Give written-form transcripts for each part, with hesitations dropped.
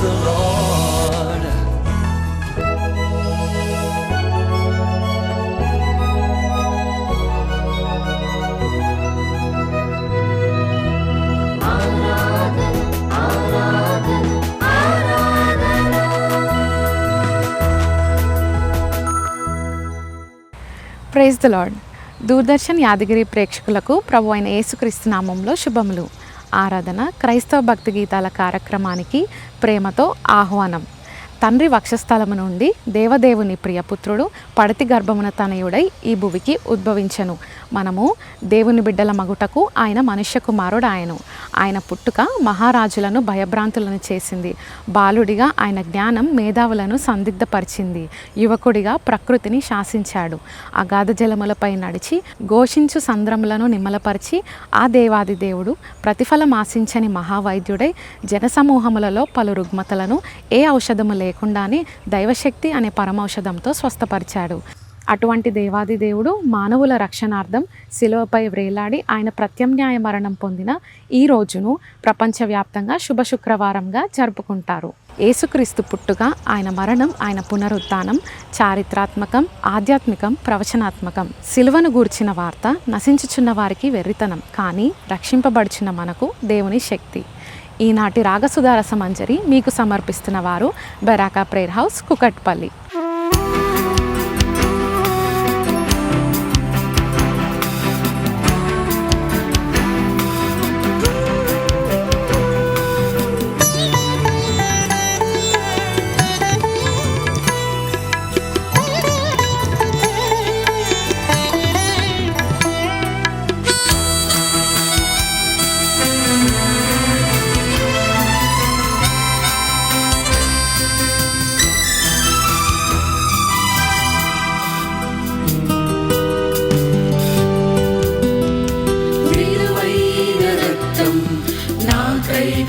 the Lord. Praise the Lord. Doordarshan Yadagiri ప్రేక్షకులకు ప్రభు అయిన యేసుక్రీస్తు నామంలో శుభములు. ఆరాధన క్రైస్తవ భక్తి గీతాల కార్యక్రమానికి ప్రేమతో ఆహ్వానం. తండ్రి వక్షస్థలము నుండి దేవదేవుని ప్రియపుత్రుడు పడతి గర్భమున తనయుడై ఈ భువికి ఉద్భవించెను. మనము దేవుని బిడ్డల మగుటకు ఆయన మనుష్య కుమారుడు ఆయను. ఆయన పుట్టుక మహారాజులను భయభ్రాంతులను చేసింది. బాలుడిగా ఆయన జ్ఞానం మేధావులను సందిగ్ధపరిచింది. యువకుడిగా ప్రకృతిని శాసించాడు. అగాధ జలములపై నడిచి ఘోషించు సంద్రములను నిమ్మలపరిచి ఆ దేవాది దేవుడు ప్రతిఫలం ఆశించని మహావైద్యుడై జనసమూహములలో పలు రుగ్మతలను ఏ ఔషధము లేకుండానే దైవశక్తి అనే పరమౌషధంతో స్వస్థపరిచాడు. అటువంటి దేవాది దేవుడు మానవుల రక్షణార్థం శిలువపై వ్రేలాడి ఆయన ప్రత్యామ్నాయ మరణం పొందిన ఈ రోజును ప్రపంచవ్యాప్తంగా శుభ శుక్రవారంగా జరుపుకుంటారు. యేసుక్రీస్తు పుట్టుక, ఆయన మరణం, ఆయన పునరుత్థానం చారిత్రాత్మకం, ఆధ్యాత్మికం, ప్రవచనాత్మకం. శిలువను గూర్చిన వార్త నశించుచున్న వారికి వెర్రితనం, కానీ రక్షింపబడుచున్న మనకు దేవుని శక్తి. ఈనాటి రాగసుధారస మంజరి మీకు సమర్పిస్తున్న వారు బెరాకా ప్రేయర్ హౌస్, కుకట్పల్లి.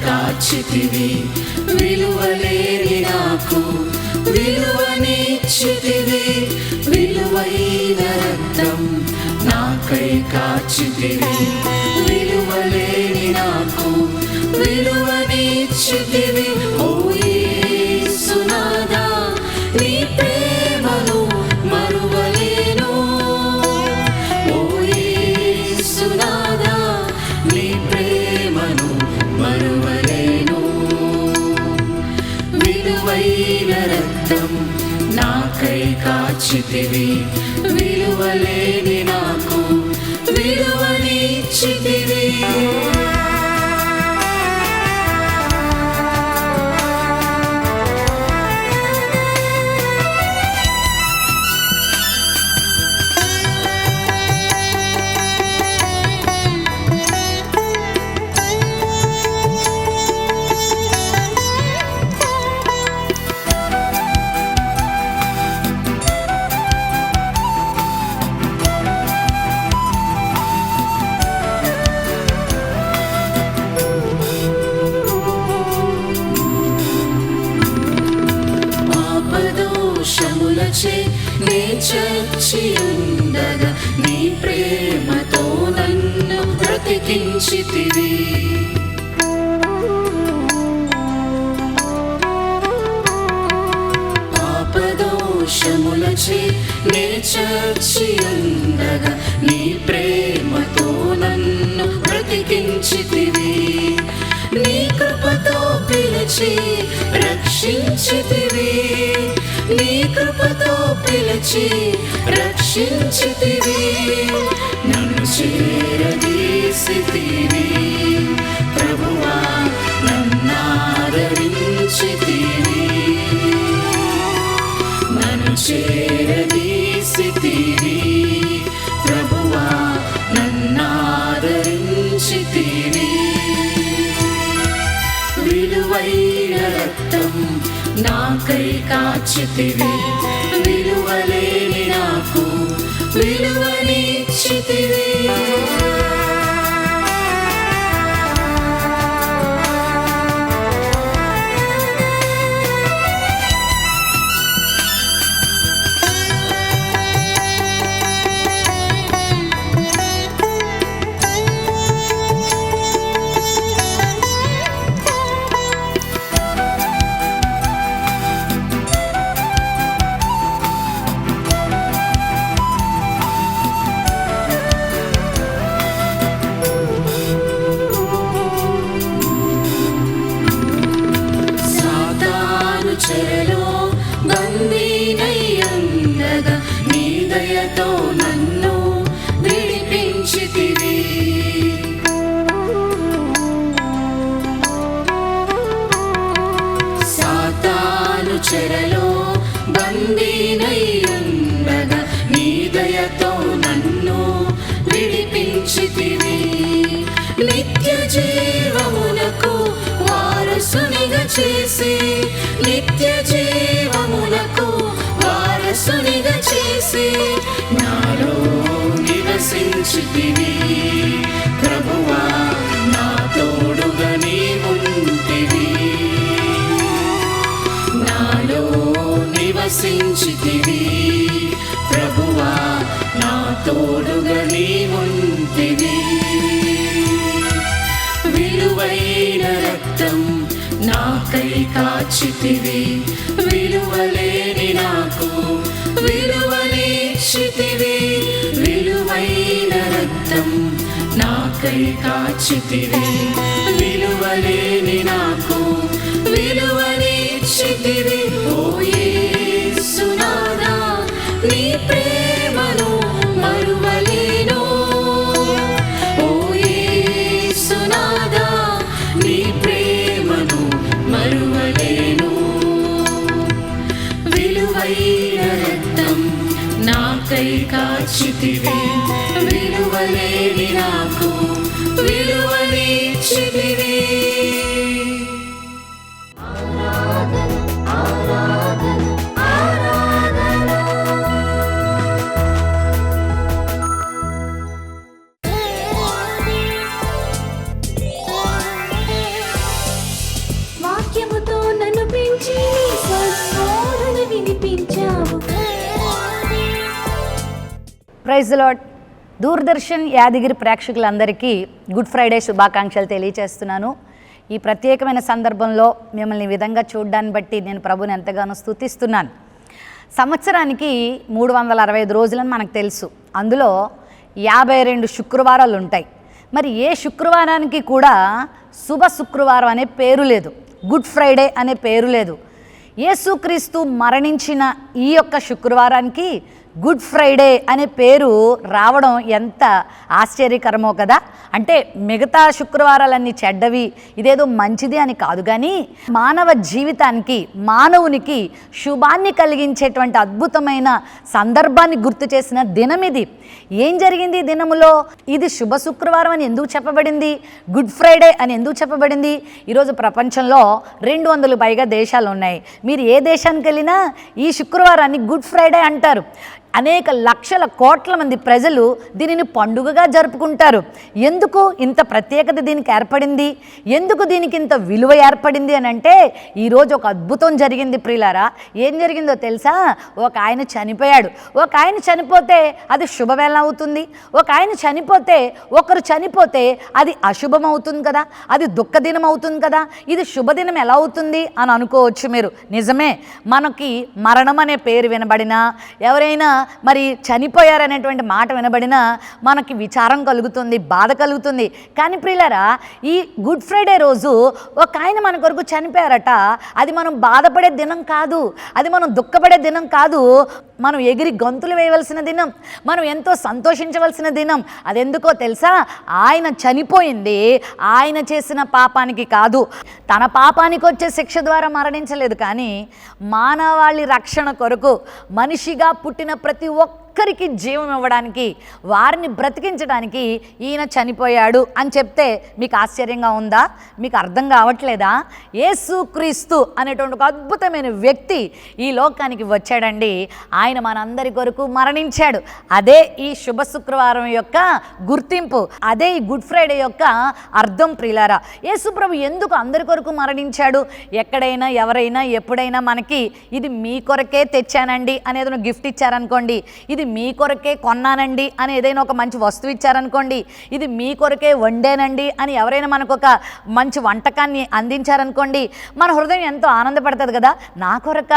కాచితివి విలువలేని నాకు విలువనిచ్చితివి, విలువైన రక్తం నాకై కాచితివి, విలువలేని నాకు విలువనిచ్చితివి. ఓ యేసునాథా నీ ప్రేమను మరువలేను, ఓ యేసునాథా నీ ప్రేమను మరువలేను. విలువైన రక్తం నాకై కాచితివి, విలువలేని నాకు విలువనిచ్చితివి. పాపదోషములచే నే చచ్చి ఉండగా నీ ప్రేమతో నన్ను బ్రతికించితివి. పాపదోషములచే నే చచ్చి ఉండగా నీ ప్రేమతో నన్ను బ్రతికించితివి. నీ కృపతో పిలిచి రక్షించితివి, నీ కృపతో పిలిచి రక్షించితివి. నన్ను చేరదీసితివి ప్రభువా, నన్నాదరించితివి. నన్ను చేరదీసితివి ప్రభువా, నన్నాదరించితివి. విలువైన రక్తం నాకై కాచితివి, విలువలేని నాకు విలువనిచ్చితివి. చెరలో బందీనయ్యుండగా నీ దయతో నన్ను విడిపించితివి. సాతాను చెరలో బందీనయ్యుండగా నీ దయతో నన్ను విడిపించితివి. నిత్య జీవమునకు వారసునిగా చేసి, నిత్య జీవమునకు వారసునిగా చేసి నాలో నివసించితివి. ప్రభువా నా తోడుగా నీవుంటివి, నాలో నివసించితివి. ప్రభువా నా తోడుగా నీవుంటివి. విలువైన రక్తం నాకై కాచితివి, విలువలేని నాకు విలువనిచ్చితివి. విలువైన రక్తం నాకై కాచితివి, విలువలేని నాకు విలువనిచ్చితివి. ఓ యేసునాథా నీ ప్రేమను మరువలేను. ఓ యేసునాథా నీ ప్రేమను మరువలేను. విలువైన రక్తం నాకై కాచితివి, విలువలేని నాకు విలువనిచ్చితివి. వాక్యముతో నన్ను పెంచి స్వస్వరాలను వినిపించావు. Praise the lord. Doordarshan Yadagiri ప్రేక్షకులందరికీ గుడ్ ఫ్రైడే శుభాకాంక్షలు తెలియచేస్తున్నాను. ఈ ప్రత్యేకమైన సందర్భంలో మిమ్మల్ని ఈ విధంగా చూడడాన్ని బట్టి నేను ప్రభుని ఎంతగానో స్తుతిస్తున్నాను. సంవత్సరానికి 365 రోజులని మనకు తెలుసు. అందులో 52 శుక్రవారాలు ఉంటాయి. మరి ఏ శుక్రవారానికి కూడా శుభ శుక్రవారం అనే పేరు లేదు, గుడ్ ఫ్రైడే అనే పేరు లేదు. యేసుక్రీస్తు మరణించిన ఈ యొక్క శుక్రవారానికి గుడ్ ఫ్రైడే అనే పేరు రావడం ఎంత ఆశ్చర్యకరమో కదా. అంటే మిగతా శుక్రవారాలన్నీ చెడ్డవి, ఇదేదో మంచిది అని కాదు, కానీ మానవ జీవితానికి మానవునికి శుభాన్ని కలిగించేటువంటి అద్భుతమైన సందర్భాన్ని గుర్తు చేసిన దినం ఇది. ఏం జరిగింది ఈ దినములో? ఇది శుభ శుక్రవారం అని ఎందుకు చెప్పబడింది, గుడ్ ఫ్రైడే అని ఎందుకు చెప్పబడింది? ఈరోజు ప్రపంచంలో 200 పైగా దేశాలు ఉన్నాయి. మీరు ఏ దేశానికి వెళ్ళినా ఈ శుక్రవారాన్ని గుడ్ ఫ్రైడే అంటారు. అనేక లక్షల కోట్ల మంది ప్రజలు దీనిని పండుగగా జరుపుకుంటారు. ఎందుకు ఇంత ప్రత్యేకత దీనికి ఏర్పడింది, ఎందుకు దీనికి ఇంత విలువ ఏర్పడింది అని అంటే, ఈరోజు ఒక అద్భుతం జరిగింది ప్రియులారా. ఏం జరిగిందో తెలుసా? ఒక ఆయన చనిపోయాడు. ఒక ఆయన చనిపోతే అది శుభవేళ అవుతుంది. ఒక ఆయన చనిపోతే, ఒకరు చనిపోతే అది అశుభం అవుతుంది కదా, అది దుఃఖదినం అవుతుంది కదా. ఇది శుభదినం ఎలా అవుతుంది అని అనుకోవచ్చు మీరు. నిజమే, మనకి మరణం అనే పేరు వినబడినా, ఎవరైనా మరి చనిపోయారనేటువంటి మాట వినబడినా మనకి విచారం కలుగుతుంది, బాధ కలుగుతుంది. కానీ ప్రియులారా, ఈ గుడ్ ఫ్రైడే రోజు ఒక ఆయన మన కొరకు చనిపోయారట. అది మనం బాధపడే దినం కాదు, అది మనం దుఃఖపడే దినం కాదు, మనం ఎగిరి గంతులు వేయవలసిన దినం, మనం ఎంతో సంతోషించవలసిన దినం. అదెందుకో తెలుసా? ఆయన చనిపోయింది ఆయన చేసిన పాపానికి కాదు, తన పాపానికి వచ్చే శిక్ష ద్వారా మరణించలేదు, కానీ మానవాళి రక్షణ కొరకు మనిషిగా పుట్టిన ప్రతి ఒక్కరికి జీవం ఇవ్వడానికి, వారిని బ్రతికించడానికి ఈయన చనిపోయాడు అని చెప్తే మీకు ఆశ్చర్యంగా ఉందా? మీకు అర్థం కావట్లేదా? యేసుక్రీస్తు అనేటువంటి ఒక అద్భుతమైన వ్యక్తి ఈ లోకానికి వచ్చాడండి. ఆయన మనందరి కొరకు మరణించాడు. అదే ఈ శుభ శుక్రవారం యొక్క గుర్తింపు, అదే ఈ గుడ్ ఫ్రైడే యొక్క అర్థం ప్రియులారా. యేసుప్రభు ఎందుకు అందరి కొరకు మరణించాడు? ఎక్కడైనా ఎవరైనా ఎప్పుడైనా మనకి ఇది మీ కొరకే తెచ్చానండి అనేది గిఫ్ట్ ఇచ్చారనుకోండి, ఇది ఇది మీ కొరకే కొన్నానండి అని ఏదైనా ఒక మంచి వస్తువు ఇచ్చారనుకోండి, ఇది మీ కొరకే వండేనండి అని ఎవరైనా మనకు ఒక మంచి వంటకాన్ని అందించారనుకోండి, మన హృదయం ఎంతో ఆనందపడుతుంది కదా. నా కొరక,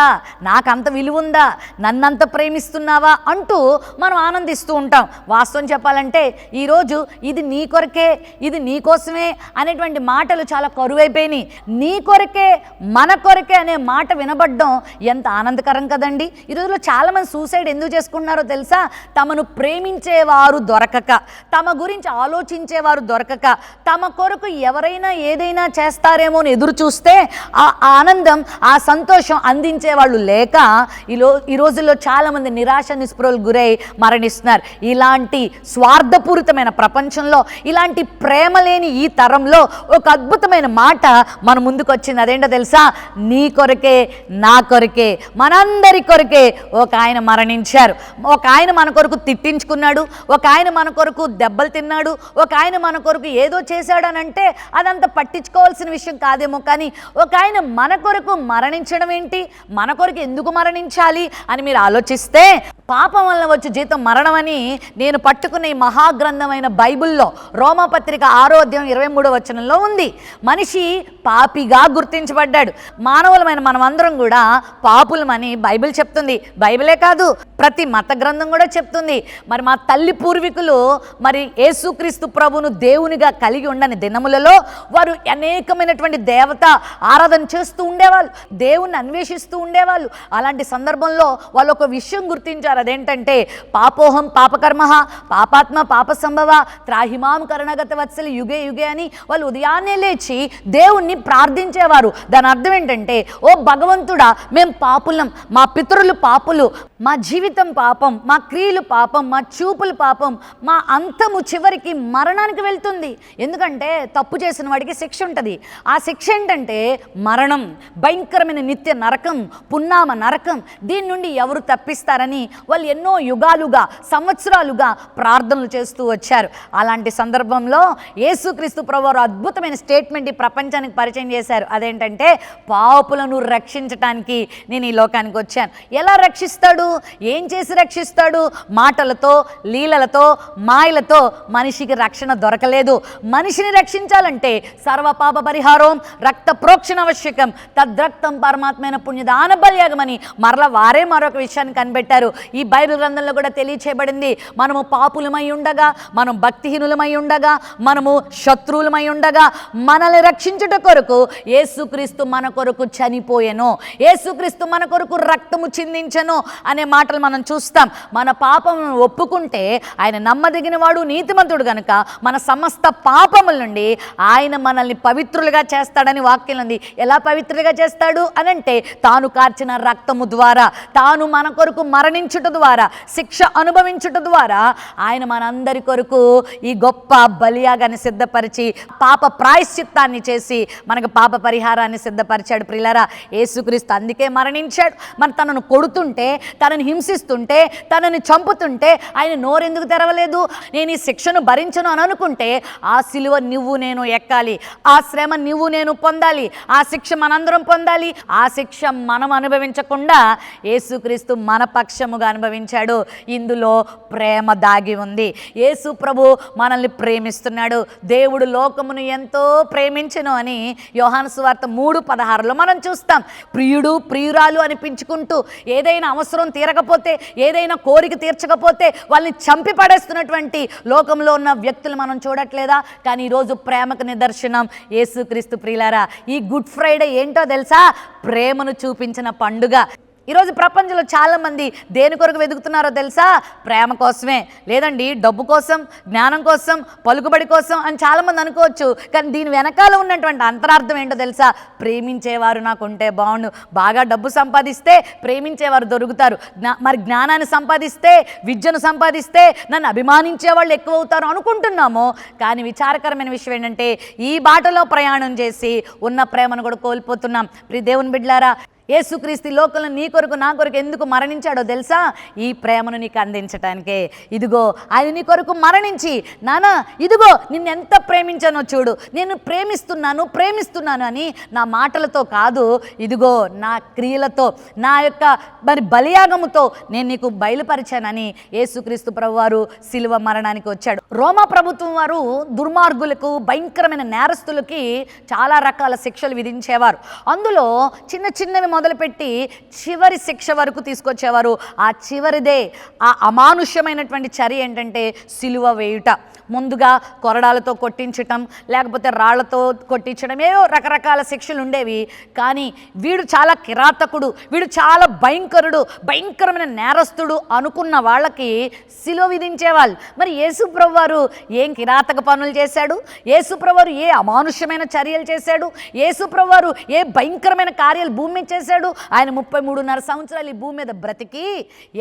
నాకంత విలువ ఉందా, నన్నంత ప్రేమిస్తున్నావా అంటూ మనం ఆనందిస్తూ ఉంటాం. వాస్తవం చెప్పాలంటే ఈరోజు ఇది నీ కొరకే, ఇది నీ కోసమే అనేటువంటి మాటలు చాలా కరువైపోయినాయి. నీ కొరకే, మన కొరకే అనే మాట వినబడ్డం ఎంత ఆనందకరం కదండి. ఈ రోజుల్లో చాలామంది సూసైడ్ ఎందుకు చేసుకుంటున్నారో తెలుసా? తమను ప్రేమించేవారు దొరకక, తమ గురించి ఆలోచించేవారు దొరకక, తమ కొరకు ఎవరైనా ఏదైనా చేస్తారేమో అని ఎదురు చూస్తే ఆ ఆనందం, ఆ సంతోషం అందించేవాళ్ళు లేక ఈ రోజుల్లో చాలామంది నిరాశ నిస్పృహలకు గురై మరణిస్తున్నారు. ఇలాంటి స్వార్థపూరితమైన ప్రపంచంలో, ఇలాంటి ప్రేమ లేని ఈ తరంలో ఒక అద్భుతమైన మాట మన ముందుకు వచ్చింది. అదేంటో తెలుసా? నీ కొరకే, నా కొరకే, మనందరి కొరకే ఒక ఆయన మరణించారు. ఒక ఆయన మన కొరకు తిట్టించుకున్నాడు, ఒక ఆయన మన కొరకు దెబ్బలు తిన్నాడు, ఒక ఆయన మన కొరకు ఏదో చేశాడనంటే అదంతా పట్టించుకోవాల్సిన విషయం కాదేమో, కానీ ఒక ఆయన మన కొరకు మరణించడం ఏంటి, మన కొరకు ఎందుకు మరణించాలి అని మీరు ఆలోచిస్తే, పాపం వల్ల వచ్చే జీతం మరణం అని నేను పట్టుకున్న ఈ మహాగ్రంథమైన బైబిల్లో రోమాపత్రిక 6వ అధ్యాయం 23వ వచనంలో ఉంది. మనిషి పాపిగా గుర్తించబడ్డాడు. మానవులమైన మనమందరం కూడా పాపులమని బైబిల్ చెప్తుంది. బైబిలే కాదు, ప్రతి మత గ్రంథం కూడా చెప్తుంది. మరి మా తల్లి పూర్వీకులు మరి యేసుక్రీస్తు ప్రభును దేవునిగా కలిగి ఉండని దినములలో వారు అనేకమైనటువంటి దేవత ఆరాధన చేస్తూ ఉండేవాళ్ళు, దేవుణ్ణి అన్వేషిస్తూ ఉండేవాళ్ళు. అలాంటి సందర్భంలో వాళ్ళు ఒక విషయం గుర్తించారు. అదేంటంటే పాపోహం పాపకర్మ పాపాత్మ పాప సంభవ త్రాహిమాం కరుణగత వత్సలి యుగే యుగే అని వాళ్ళు ఉదయాన్నే లేచి దేవుణ్ణి ప్రార్థించేవారు. దాని అర్థం ఏంటంటే, ఓ భగవంతుడా, మేము పాపులం, మా పితరులు పాపులు, మా జీవితం పాపం, మా క్రియలు పాపం, మా చూపులు పాపం, మా అంతము చివరికి మరణానికి వెళ్తుంది. ఎందుకంటే తప్పు చేసిన వాడికి శిక్ష ఉంటుంది. ఆ శిక్ష ఏంటంటే మరణం, భయంకరమైన నిత్య నరకం, పున్నామ నరకం. దీని నుండి ఎవరు తప్పిస్తారని వాళ్ళు ఎన్నో యుగాలుగా, సంవత్సరాలుగా ప్రార్థనలు చేస్తూ వచ్చారు. అలాంటి సందర్భంలో యేసుక్రీస్తు ప్రభువారు అద్భుతమైన స్టేట్మెంట్ ఈ ప్రపంచానికి పరిచయం చేశారు. అదేంటంటే, పాపులను రక్షించటానికి నేను ఈ లోకానికి వచ్చాను. ఎలా రక్షిస్తాడు? ఏం చేసి రక్షిస్తాడు? మాటలతో, లీలలతో, మాయలతో మనిషికి రక్షణ దొరకలేదు. మనిషిని రక్షించాలంటే సర్వ పాప పరిహారం, రక్త ప్రోక్షణ ఆవశ్యకం, తద్రక్తం పరమాత్మైన పుణ్యదాన బల్యాగమని మరలా వారే మరొక విషయాన్ని కనిపెట్టారు. ఈ బైబిల్ గ్రంథంలో కూడా తెలియచేయబడింది. మనము పాపులమై ఉండగా, మనం భక్తిహీనులమై ఉండగా, మనము శత్రువులమై ఉండగా మనల్ని రక్షించుట కొరకు యేసుక్రీస్తు మన కొరకు చనిపోయెను, యేసుక్రీస్తు మన కొరకు రక్తము చిందించెను అనే మాటలు మనం చూస్తాం. మన పాపమును ఒప్పుకుంటే ఆయన నమ్మదగిన వాడు, నీతిమంతుడు గనుక మన సమస్త పాపముల నుండి ఆయన మనల్ని పవిత్రులుగా చేస్తాడని వాక్యం ఉంది. ఎలా పవిత్రులుగా చేస్తాడు అనంటే, తాను కార్చిన రక్తము ద్వారా, తాను మన కొరకు మరణించుట ద్వారా, శిక్ష అనుభవించుట ద్వారా ఆయన మనందరి కొరకు ఈ గొప్ప బలియాగాన్ని సిద్ధపరిచి పాప ప్రాయశ్చిత్తాన్ని చేసి మనకు పాప పరిహారాన్ని సిద్ధపరిచాడు. ప్రియులారా, యేసుక్రీస్తు అందుకే మరణించాడు. మరి తనను కొడుతుంటే, తనని హింసిస్తుంటే, తనని చంపుతుంటే ఆయన నోరెందుకు తెరవలేదు? నేను ఈ శిక్షను భరించను అని అనుకుంటే ఆ సిలువ నువ్వు నేను ఎక్కాలి, ఆ శ్రమ నువ్వు నేను పొందాలి, ఆ శిక్ష మనందరం పొందాలి. ఆ శిక్ష మనం అనుభవించకుండా యేసుక్రీస్తు మన పక్షముగా అనుభవించాడు. ఇందులో ప్రేమ దాగి ఉంది. యేసు ప్రభు మనల్ని ప్రేమిస్తున్నాడు. దేవుడు లోకమును ఎంతో ప్రేమించెను అని యోహాను సువార్త 3:16లో మనం చూస్తాం. ప్రియుడు ప్రియురాలు అనిపించుకుంటూ ఏదైనా అవసరం తీరకపోతే, ఏదైనా కోరిక తీర్చకపోతే వాళ్ళని చంపి పడేస్తున్నటువంటి లోకంలో ఉన్న వ్యక్తులు మనం చూడట్లేదా? కానీ ఈరోజు ప్రేమకు నిదర్శనం యేసుక్రీస్తు. ప్రియులారా, ఈ గుడ్ ఫ్రైడే ఏంటో తెలుసా? ప్రేమను చూపించిన పండుగ. ఈరోజు ప్రపంచంలో చాలామంది దేని కొరకు వెతుకుతున్నారో తెలుసా? ప్రేమ కోసమే. లేదండి, డబ్బు కోసం, జ్ఞానం కోసం, పలుకుబడి కోసం అని చాలామంది అనుకోవచ్చు. కానీ దీని వెనకాల ఉన్నటువంటి అంతరార్థం ఏంటో తెలుసా? ప్రేమించేవారు నాకు ఉంటే బాగుండు. బాగా డబ్బు సంపాదిస్తే ప్రేమించేవారు దొరుకుతారు. మరి జ్ఞానాన్ని సంపాదిస్తే, విద్యను సంపాదిస్తే నన్ను అభిమానించే వాళ్ళు ఎక్కువ అవుతారు అనుకుంటున్నాము. కానీ విచారకరమైన విషయం ఏంటంటే, ఈ బాటలో ప్రయాణం చేసి ఉన్న ప్రేమను కూడా కోల్పోతున్నాం. ప్రియ దేవుని బిడ్డలారా, యేసుక్రీస్తు లోకంలో నీ కొరకు నా కొరకు ఎందుకు మరణించాడో తెలుసా? ఈ ప్రేమను నీకు అందించటానికే. ఇదిగో ఆయన నీ కొరకు మరణించి, నానా ఇదిగో నిన్నెంత ప్రేమించానో చూడు, నేను ప్రేమిస్తున్నాను అని నా మాటలతో కాదు, ఇదిగో నా క్రియలతో, నా యొక్క మరి బలియాగముతో నేను నీకు బయలుపరిచానని యేసుక్రీస్తు ప్రభువారు శిలువ మరణానికి వచ్చాడు. రోమా ప్రభుత్వం వారు దుర్మార్గులకు, భయంకరమైన నేరస్తులకి చాలా రకాల శిక్షలు విధించేవారు. అందులో చిన్న చిన్నవి మొదలుపెట్టి చివరి శిక్ష వరకు తీసుకొచ్చేవారు. ఆ చివరిదే ఆ అమానుష్యమైనటువంటి చర్య ఏంటంటే సిలువ వేయుట. ముందుగా కొరడాలతో కొట్టించటం, లేకపోతే రాళ్లతో కొట్టించడం, ఏవో రకరకాల శిక్షలు ఉండేవి. కానీ వీడు చాలా కిరాతకుడు, వీడు చాలా భయంకరమైన నేరస్తుడు అనుకున్న వాళ్ళకి సిలువ విధించేవాళ్ళు. మరి యేసుప్రభు వారు ఏం కిరాతక పనులు చేశాడు? యేసుప్రభు వారు ఏ అమానుష్యమైన చర్యలు చేశాడు? యేసుప్రభు వారు ఏ భయంకరమైన కార్యాలు భూమి మీద చేశాడు? ఆయన 33.5 సంవత్సరాలు ఈ భూమి మీద బ్రతికి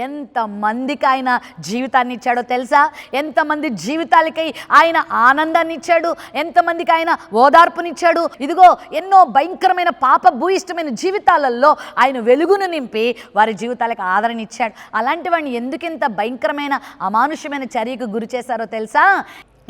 ఎంతమందికి ఆయన జీవితాన్ని ఇచ్చాడో తెలుసా? ఎంతమంది జీవితాలకి ఆయన ఆనందాన్ని ఇచ్చాడు, ఎంతమందికి ఆయన ఓదార్పునిచ్చాడు. ఇదిగో ఎన్నో భయంకరమైన పాప భూయిష్టమైన జీవితాలలో ఆయన వెలుగును నింపి వారి జీవితాలకు ఆదరణ ఇచ్చాడు. అలాంటి వాడిని ఎందుకింత భయంకరమైన అమానుష్యమైన చర్యకు గురి చేశారో తెలుసా?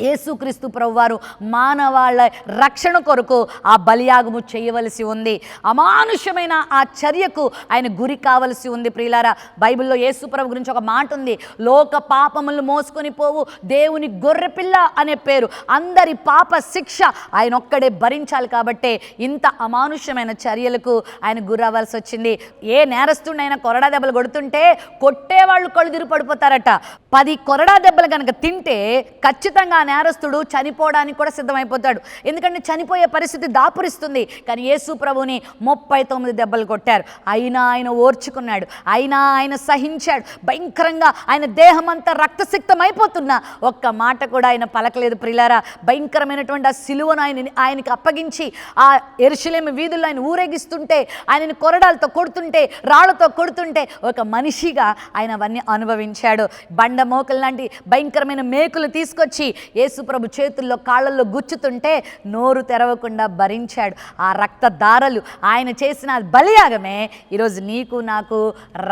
యేసుక్రీస్తు ప్రభువారు మానవాళ్ళ రక్షణ కొరకు ఆ బలియాగము చేయవలసి ఉంది. అమానుష్యమైన ఆ చర్యకు ఆయన గురి కావలసి ఉంది. ప్రియులారా, బైబిల్లో యేసు ప్రభు గురించి ఒక మాట ఉంది, లోక పాపములను మోసుకొని పోవు దేవుని గొర్రెపిల్ల అనే పేరు. అందరి పాప శిక్ష ఆయన ఒక్కడే భరించాలి. కాబట్టే ఇంత అమానుష్యమైన చర్యలకు ఆయన గురవ్వాల్సి వచ్చింది. ఏ నేరస్తుడైనా కొరడా దెబ్బలు కొడుతుంటే కొట్టేవాళ్ళు కళ్ళు పడిపోతారట. 10 కొరడా దెబ్బలు కనుక తింటే ఖచ్చితంగా నేరస్తుడు చనిపోవడానికి కూడా సిద్ధమైపోతాడు. ఎందుకంటే చనిపోయే పరిస్థితి దాపురిస్తుంది. కానీ యేసు ప్రభుని 39 దెబ్బలు కొట్టారు. అయినా ఆయన ఓర్చుకున్నాడు, అయినా ఆయన సహించాడు. భయంకరంగా ఆయన దేహం అంతా రక్తసిక్తం అయిపోతున్నా ఒక్క మాట కూడా ఆయన పలకలేదు. ప్రియులారా, భయంకరమైనటువంటి ఆ సిలువను ఆయనకి అప్పగించి ఆ యెరూషలేము వీధుల్లో ఆయన ఊరేగిస్తుంటే, ఆయనని కొరడాలతో కొడుతుంటే, రాళ్లతో కొడుతుంటే ఒక మనిషిగా ఆయన అవన్నీ అనుభవించాడు. బండ మోకలు లాంటి భయంకరమైన మేకులు తీసుకొచ్చి యేసుప్రభు చేతుల్లో కాళ్ళల్లో గుచ్చుతుంటే నోరు తెరవకుండా భరించాడు. ఆ రక్తధారలు ఆయన చేసిన బలియాగమే ఈరోజు నీకు నాకు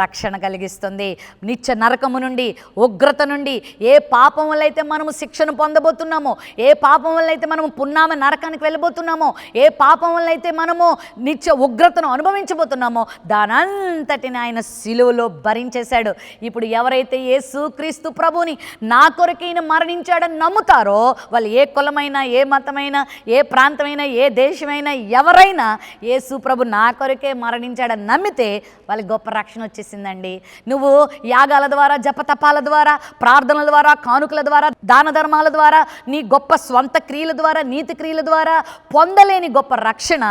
రక్షణ కలిగిస్తుంది. నిత్య నరకము నుండి, ఉగ్రత నుండి, ఏ పాపం వల్ల అయితే మనము శిక్షను పొందబోతున్నామో, ఏ పాపం వల్ల అయితే మనము పున్నామ నరకానికి వెళ్ళబోతున్నామో, ఏ పాపం వల్ల అయితే మనము నిత్య ఉగ్రతను అనుభవించబోతున్నామో దానంతటిని ఆయన సిలువలో భరించేశాడు. ఇప్పుడు ఎవరైతే యేసుక్రీస్తు ప్రభుని నా కొరకు ఈయన మరణించాడని నమ్ముతారో వాళ్ళు ఏ కులమైనా, ఏ మతమైనా, ఏ ప్రాంతమైనా, ఏ దేశమైనా, ఎవరైనా యేసు ప్రభు నా కొరకే మరణించాడని నమ్మితే వాళ్ళకి గొప్ప రక్షణ వచ్చేసిందండి. నువ్వు యాగాల ద్వారా, జపతపాల ద్వారా, ప్రార్థనల ద్వారా, కానుకల ద్వారా, దాన ధర్మాల ద్వారా, నీ గొప్ప స్వంత క్రియల ద్వారా, నీతి క్రియల ద్వారా పొందలేని గొప్ప రక్షణ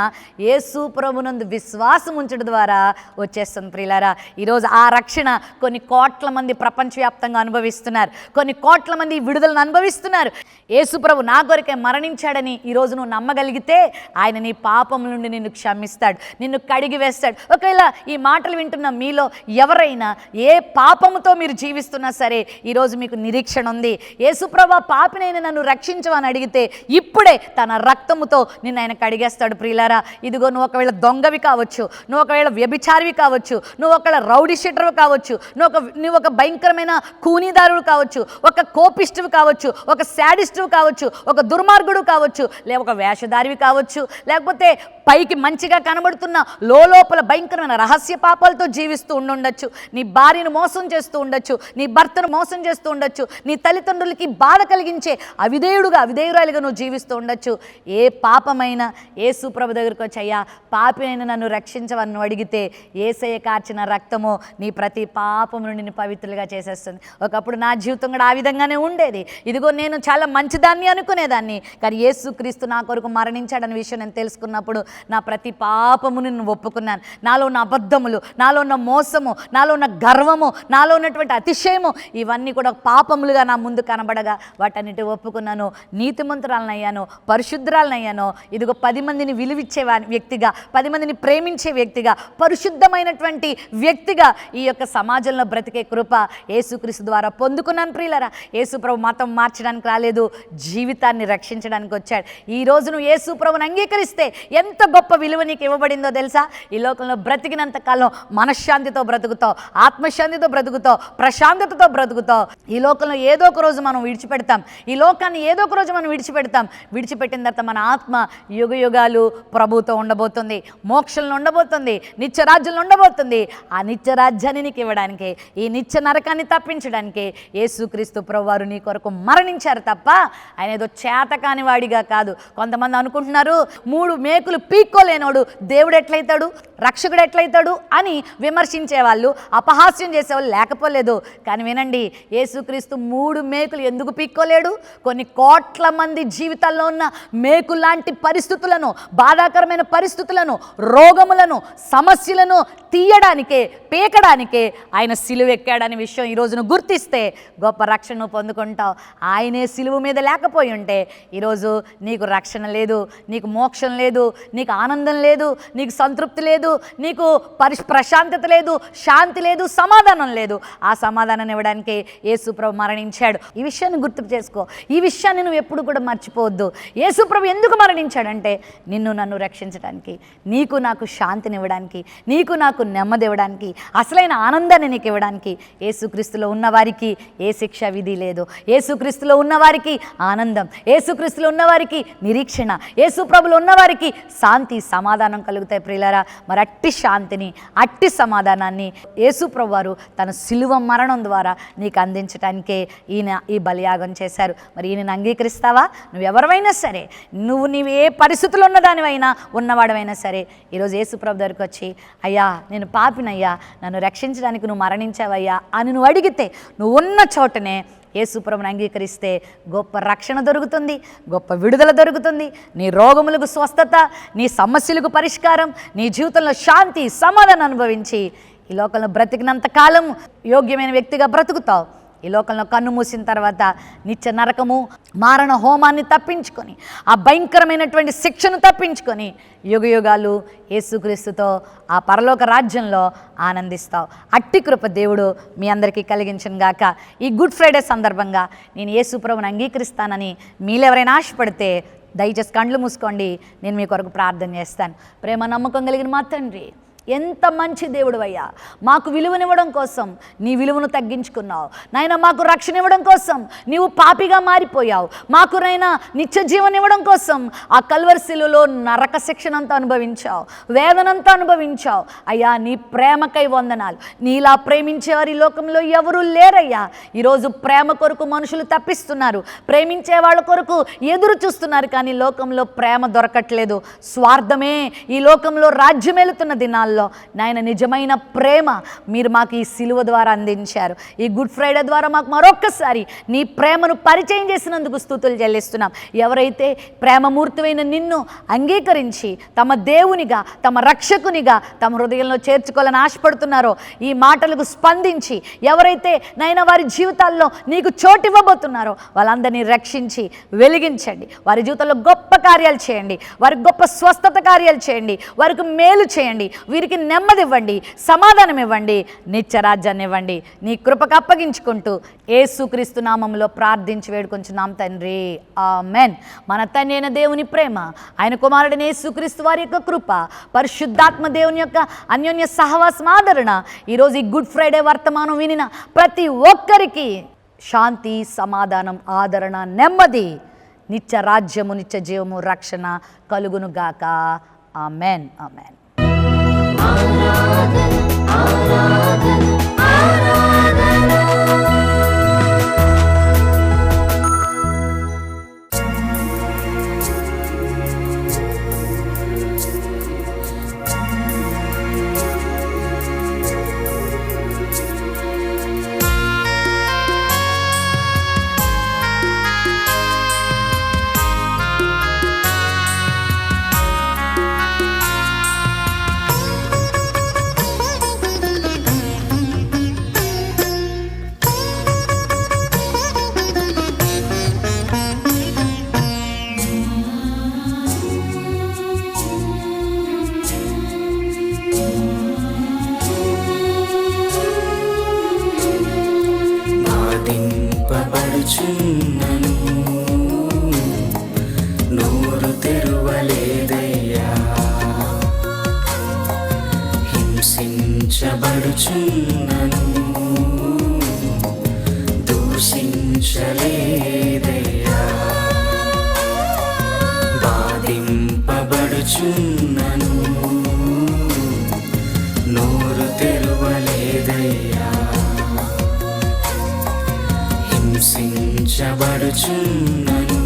యేసు ప్రభునందు విశ్వాసం ఉంచడం ద్వారా వచ్చేస్తుంది. ప్రియులారా, ఈరోజు ఆ రక్షణ కొన్ని కోట్ల మంది ప్రపంచవ్యాప్తంగా అనుభవిస్తున్నారు. కొన్ని కోట్ల మంది విడుదలను అనుభవిస్తున్నారు. యేసు ప్రభు నా కొరకే మరణించాడని ఈరోజు నువ్వు నమ్మగలిగితే ఆయన నీ పాపం నుండి నిన్ను క్షమిస్తాడు, నిన్ను కడిగి వేస్తాడు. ఒకవేళ ఈ మాటలు వింటున్న మీలో ఎవరైనా ఏ పాపముతో మీరు జీవిస్తున్నా సరే ఈరోజు మీకు నిరీక్షణ ఉంది. యేసు ప్రభు పాపినైనా నన్ను రక్షించమని అడిగితే ఇప్పుడే తన రక్తముతో నిన్ను ఆయన కడిగేస్తాడు. ప్రియులారా, ఇదిగో నువ్వు ఒకవేళ దొంగవి కావచ్చు, నువ్వు ఒకవేళ వ్యభిచారివి కావచ్చు, నువ్వు ఒకవేళ రౌడీ షీటర్వి కావచ్చు, నువ్వు ఒక భయంకరమైన కూనీదారుడు కావచ్చు, ఒక కోపిస్టువి కావచ్చు, ఒక శాడిస్టువి కావచ్చు, ఒక దుర్మార్గుడు కావచ్చు, లేక ఒక వేషధారివి కావచ్చు, లేకపోతే పైకి మంచిగా కనబడుతున్న లోపల భయంకరమైన రహస్య పాపాలతో జీవిస్తూ ఉండొచ్చు. నీ భార్యను మోసం చేస్తూ ఉండొచ్చు, నీ భర్తను మోసం చేస్తూ ఉండొచ్చు, నీ తల్లిదండ్రులకి బాధ కలిగించే అవిధేయురాలుగా నువ్వు జీవిస్తూ ఉండొచ్చు. ఏ పాపమైనా యేసు ప్రభు దగ్గరికి వచ్చి అయ్యా పాపినైనా నన్ను రక్షించవని అడిగితే యేసయ్య కార్చిన రక్తము నీ ప్రతి పాపం నుండి నిన్ను పవిత్రులుగా చేసేస్తుంది. ఒకప్పుడు నా జీవితం కూడా ఆ విధంగానే ఉండేది. ఇదిగో నేను చాలా మంచిదాన్ని అనుకునేదాన్ని, కానీ యేసుక్రీస్తు నా కొరకు మరణించాడనే విషయం నేను తెలుసుకున్నప్పుడు నా ప్రతి పాపమును నేను ఒప్పుకున్నాను. నాలో ఉన్న అబద్ధములు, నాలో ఉన్న మోసము, నాలో ఉన్న గర్వము, నాలో ఉన్నటువంటి అతిశయము ఇవన్నీ కూడా పాపములుగా నా ముందు కనబడగా వాటన్నిటి ఒప్పుకున్నాను. నీతిమంతురాలనయ్యాను, పరిశుద్ధురాలనయ్యాను. ఇదిగో 10 మందిని విలువిచ్చే వ్యక్తిగా, 10 మందిని ప్రేమించే వ్యక్తిగా, పరిశుద్ధమైనటువంటి వ్యక్తిగా ఈ యొక్క సమాజంలో బ్రతికే కృప యేసుక్రీస్తు ద్వారా పొందుకున్నాను. ప్రియులారా, యేసు ప్రభు మతం మార్చడానికి రాలేదు, జీవితాన్ని రక్షించడానికి వచ్చాడు. ఈరోజు నువ్వు యేసు ప్రభువుని అంగీకరిస్తే ఎంత గొప్ప విలువ నీకు ఇవ్వబడిందో తెలుసా? ఈ లోకంలో బ్రతికినంత కాలం మనశ్శాంతితో బ్రతుకుతావు, ఆత్మశాంతితో బ్రతుకుతావు, ప్రశాంతతతో బ్రతుకుతావు. ఈ లోకంలో ఏదో ఒక రోజు మనం విడిచిపెడతాం, ఈ లోకాన్ని ఏదో ఒక రోజు మనం విడిచిపెడతాం. విడిచిపెట్టిన తర్వాత మన ఆత్మ యుగ యుగాలు ప్రభువుతో ఉండబోతుంది, మోక్షంలో ఉండబోతుంది, నిత్యరాజ్యంలో ఉండబోతుంది. ఆ నిత్యరాజ్యాన్ని నీకు ఇవ్వడానికి, ఈ నిత్య నరకాన్ని తప్పించడానికి యేసుక్రీస్తు ప్రభువారు నీ కొరకు మరణించారు తప్ప ఆయన ఏదో చేతకాని వాడిగా కాదు. కొంతమంది అనుకుంటున్నారు 3 మేకులు పీక్కోలేనోడు దేవుడు ఎట్లయితాడు, రక్షకుడు ఎట్లయితాడు అని విమర్శించేవాళ్ళు, అపహాస్యం చేసేవాళ్ళు లేకపోలేదు. కానీ వినండి, యేసుక్రీస్తు 3 మేకులు ఎందుకు పీక్కోలేడు? కొన్ని కోట్ల మంది జీవితాల్లో ఉన్న మేకు లాంటి పరిస్థితులను, బాధాకరమైన పరిస్థితులను, రోగములను, సమస్యలను తీయడానికే, పీకడానికే ఆయన సిలువ ఎక్కాడనే విషయం ఈరోజును గుర్తిస్తే గొప్ప రక్షణను పొందుకుంటావు. ఆయనే సిలువ మీద లేకపోయి ఉంటే ఈరోజు నీకు రక్షణ లేదు, నీకు మోక్షం లేదు, నీకు ఆనందం లేదు, నీకు సంతృప్తి లేదు, నీకు ప్రశాంతత లేదు, శాంతి లేదు, సమాధానం లేదు. ఆ సమాధానాన్ని ఇవ్వడానికి యేసుప్రభు మరణించాడు. ఈ విషయాన్ని గుర్తు చేసుకో, ఈ విషయాన్ని నువ్వు ఎప్పుడు కూడా మర్చిపోవద్దు. యేసుప్రభు ఎందుకు మరణించాడంటే నిన్ను నన్ను రక్షించడానికి, నీకు నాకు శాంతిని ఇవ్వడానికి, నీకు నాకు నెమ్మది ఇవ్వడానికి, అసలైన ఆనందాన్ని నీకు ఇవ్వడానికి. యేసుక్రీస్తులో ఉన్నవారికి ఏ శిక్ష విధి లేదు, యేసుక్రీస్తులో ఉన్నవారికి ఆనందం, యేసుక్రీస్తులో ఉన్నవారికి నిరీక్షణ, యేసుప్రభులో ఉన్నవారికి శాంతి, సమాధానం కలుగుతాయి. ప్రియులారా, మరి అట్టి శాంతిని, అట్టి సమాధానాన్ని యేసుప్రభు వారు తన సిలువ మరణం ద్వారా నీకు అందించడానికే ఈయన ఈ బలియాగం చేశారు. మరి ఈయనను అంగీకరిస్తావా? నువ్వెవరైనా సరే, నీవు ఏ పరిస్థితుల్లో ఉన్నదానివైనా, ఉన్నవాడవైనా సరే, ఈరోజు యేసుప్రభు దగ్గరికి వచ్చి, అయ్యా నేను పాపినయ్యా, నన్ను రక్షించడానికి నువ్వు మరణించావయ్యా అని నువ్వు అడిగితే, నువ్వు ఉన్న చోటనే యేసుప్రభుని అంగీకరిస్తే గొప్ప రక్షణ దొరుకుతుంది, గొప్ప విడుదల దొరుకుతుంది. నీ రోగములకు స్వస్థత, నీ సమస్యలకు పరిష్కారం, నీ జీవితంలో శాంతి, సమాధానం అనుభవించి ఈ లోకంలో బ్రతికినంత కాలం యోగ్యమైన వ్యక్తిగా బ్రతుకుతావు. ఈ లోకంలో కన్ను మూసిన తర్వాత నిత్య నరకము, మారణ హోమాన్ని తప్పించుకొని, ఆ భయంకరమైనటువంటి శిక్షను తప్పించుకొని యుగ యుగాలు యేసుక్రీస్తుతో ఆ పరలోక రాజ్యంలో ఆనందిస్తావు. అట్టి కృప దేవుడు మీ అందరికీ కలిగించును గాక. ఈ గుడ్ ఫ్రైడే సందర్భంగా నేను యేసుప్రభుని అంగీకరిస్తానని మీలో ఎవరైనా ఆశపడితే దయచేసి కళ్ళు మూసుకోండి, నేను మీ కొరకు ప్రార్థన చేస్తాను. ప్రేమ నమ్మకం కలిగిన మా తండ్రి, ఎంత మంచి దేవుడు అయ్యా, మాకు విలువనివ్వడం కోసం నీ విలువను తగ్గించుకున్నావు నాయన. మాకు రక్షణ ఇవ్వడం కోసం నీవు పాపిగా మారిపోయావు. మాకు నైనా నిత్య జీవనం ఇవ్వడం కోసం ఆ కల్వరి శిలువలో నరక శిక్షనంతా అనుభవించావు, వేదనంతా అనుభవించావు అయ్యా. నీ ప్రేమకై వందనాలు. నీలా ప్రేమించేవారు ఈ లోకంలో ఎవరూ లేరయ్యా. ఈరోజు ప్రేమ కొరకు మనుషులు తప్పిస్తున్నారు, ప్రేమించే వాళ్ళ కొరకు ఎదురు చూస్తున్నారు, కానీ లోకంలో ప్రేమ దొరకట్లేదు. స్వార్థమే ఈ లోకంలో రాజ్యమేలుతున్న దినాల్లో నాయన నిజమైన ప్రేమ మీరు మాకు ఈ సిలువ ద్వారా అందించారు. ఈ గుడ్ ఫ్రైడే ద్వారా మాకు మరొక్కసారి నీ ప్రేమను పరిచయం చేసినందుకు స్తుతులు చెల్లిస్తున్నాం. ఎవరైతే ప్రేమమూర్తివైన నిన్ను అంగీకరించి తమ దేవునిగా, తమ రక్షకునిగా తమ హృదయంలో చేర్చుకోవాలని ఆశపడుతున్నారో, ఈ మాటలకు స్పందించి ఎవరైతే నాయన వారి జీవితాల్లో నీకు చోటు ఇవ్వబోతున్నారో వాళ్ళందరినీ రక్షించి వెలిగించండి. వారి జీవితంలో గొప్ప కార్యాలు చేయండి, వారికి గొప్ప స్వస్థత కార్యాలు చేయండి, వారికి మేలు చేయండి, వీరికి నెమ్మది ఇవ్వండి, సమాధానం ఇవ్వండి, నిత్యరాజ్యాన్ని ఇవ్వండి. నీ కృపకు అప్పగించుకుంటూ యేసుక్రీస్తు నామములో ప్రార్థించి వేడుకొంచున్నాం తండ్రి, ఆమెన్. మన తండ్రి అయిన దేవుని ప్రేమ, ఆయన కుమారుడైన యేసుక్రీస్తు వారి యొక్క కృప, పరిశుద్ధాత్మ దేవుని యొక్క అన్యోన్య సహవాసం, ఆదరణ ఈరోజు ఈ గుడ్ ఫ్రైడే వర్తమానం వినిన ప్రతి ఒక్కరికి శాంతి, సమాధానం, ఆదరణ, నెమ్మది, నిత్య రాజ్యము, నిత్య జీవము, రక్షణ కలుగును గాక. Amen, amen. బాధింపబడుచున్నను హింసించబడుచున్నను దూషించలేదయ్యా బాధింపబడుచున్నను నోరు తెరువలేదయ్యా హింసించబడుచున్నను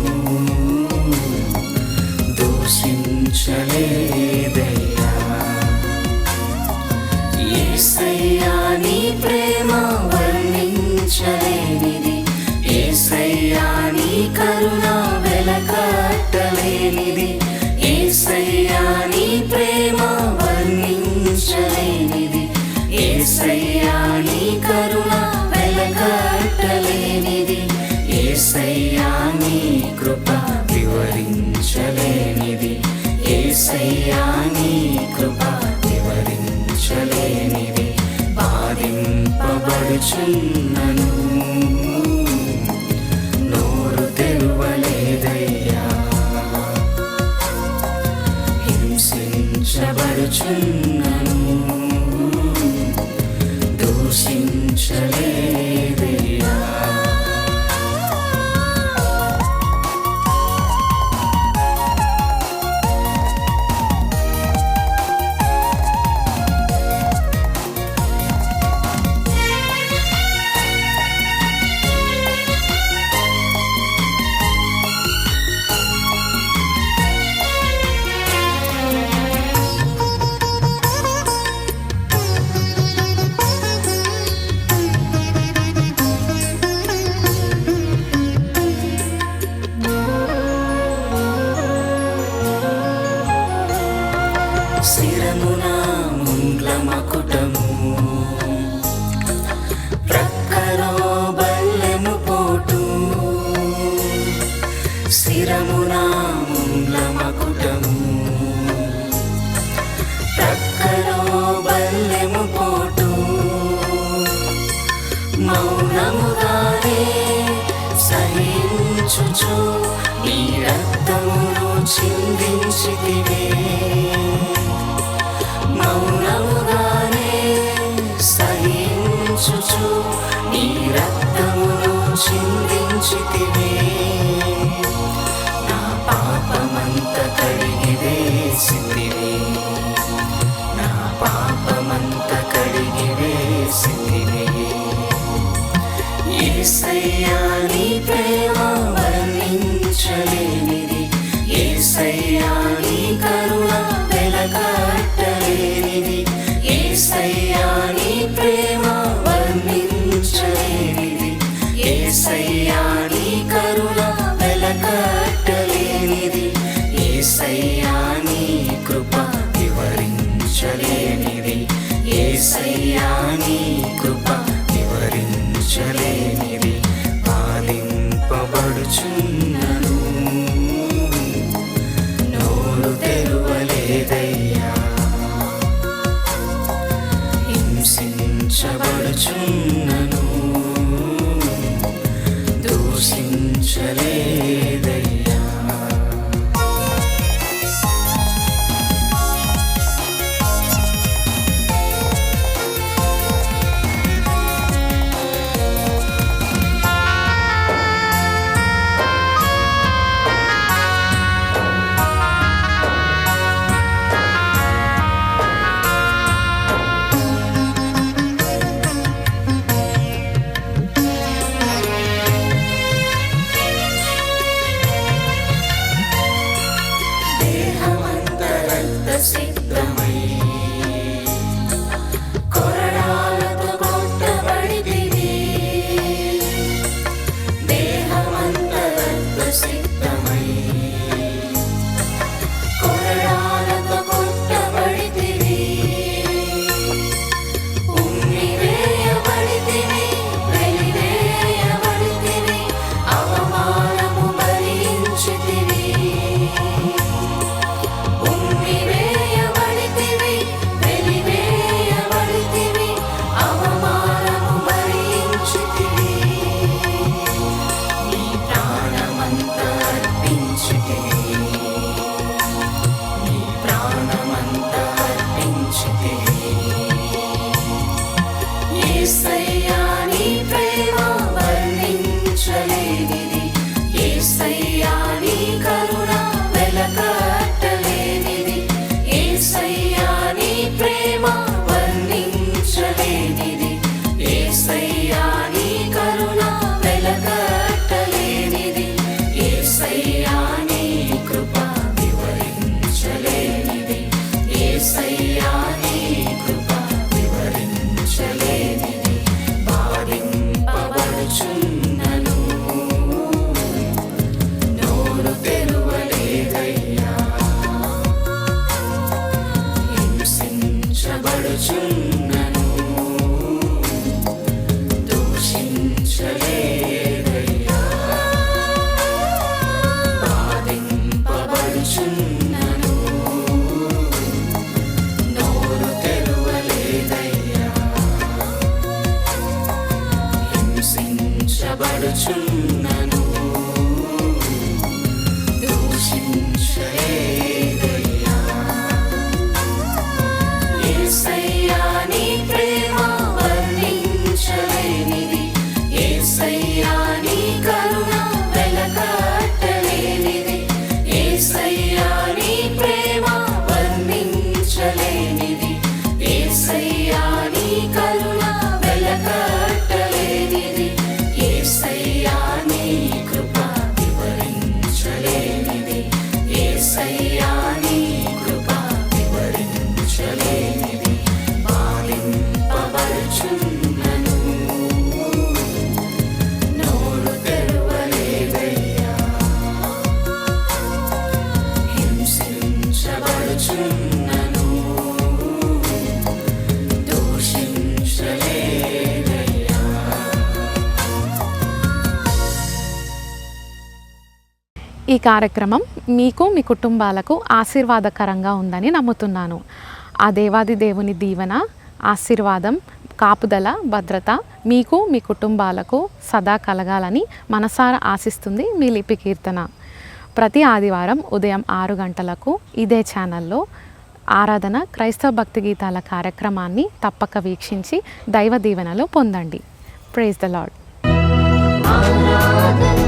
దూషించలేదయ్యా యేసయ్యా నీ ప్రేమ వర్ణించలేనిది యేసయ్యా నీ కరుణ వెలకట్టలేనిది యేసయ్యా నీ ప్రేమ వర్ణించలేనిది యేసయ్యా నీ కరుణ వెలకట్టలేనిది యేసయ్యా నీ కృప వివరించలేనిది యేసయ్యా నీ కృప వివరించలేనిది బాధింపబడుచున్నను నోరు తెరువలేదయ్యా హింసించబడుచున్నను దూషించలేదయ్యా శిరమున ముండ్ల మకుటము ప్రక్కలో బల్లెము పోటు శిరమున ముండ్ల మకుటము ప్రక్కలో బల్లెము పోటు మౌనముగానే సహించుచు నీ రక్తమును చిందించితివే మౌనముగానే సహించుచు నీ రక్తమును చిందించితివే నా పాపమంత కడిగి వేసితివే నా పాపమంత కడిగి వేసితివే యేసయ్యా నీ ప్రేమ వర్ణించలేనిది యేసయ్యా నీ కరుణ వెలకట్టలేనిది యేసయ్యా నీ ప్రేమ వర్ణించలేనిది యేసయ్యా నీ కరుణ వెలకట్టలేనిది యేసయ్యా నీ కృప వివరించలేనిది యేసయ్యా నీ కృప వివరించలేనిది బాధింపబడుచున్నను నోరు తెరువలేదయ్యా హింసించబడుచున్నను దూషించలేదయ్యా హింసించబడుచున్నను దూషించలేదయ్యా బాధింపబడుచున్నను నోరు తెరువలేదయ్యా హింసించబడుచున్నను దూషించలేదయ్యా యేసయ్యా నీ ప్రేమ వర్ణించలేనిది యేసయ్యా నీ కరుణ వెలకట్టలేనిది యేసయ్యా నీ ప్రేమ వర్ణించలేనిది యేసయ్యా నీ కరుణ వెలకట్టలేనిది యేసయ్యా నీ కృప వివరించలేనిది యేసయ్యా నీ కృప వివరించలేనిది బాధింపబడుచున్నను నోరు తెరువలేదయ్యా హింసించబడుచున్నను దూషించలేదయ్యా ఈ కార్యక్రమం మీకు మీ కుటుంబాలకు ఆశీర్వాదకరంగా ఉందని నమ్ముతున్నాను. ఆ దేవాది దేవుని దీవెన, ఆశీర్వాదం, కాపుదల, భద్రత మీకు మీ కుటుంబాలకు సదా కలగాలని మనసారా ఆశిస్తుంది మీ లిపి కీర్తన. ప్రతి ఆదివారం ఉదయం 6 గంటలకు ఇదే ఛానల్లో ఆరాధన క్రైస్తవ భక్తి గీతాల కార్యక్రమాన్ని తప్పక వీక్షించి దైవ దీవెనలు పొందండి. Praise the Lord. ఆరాధన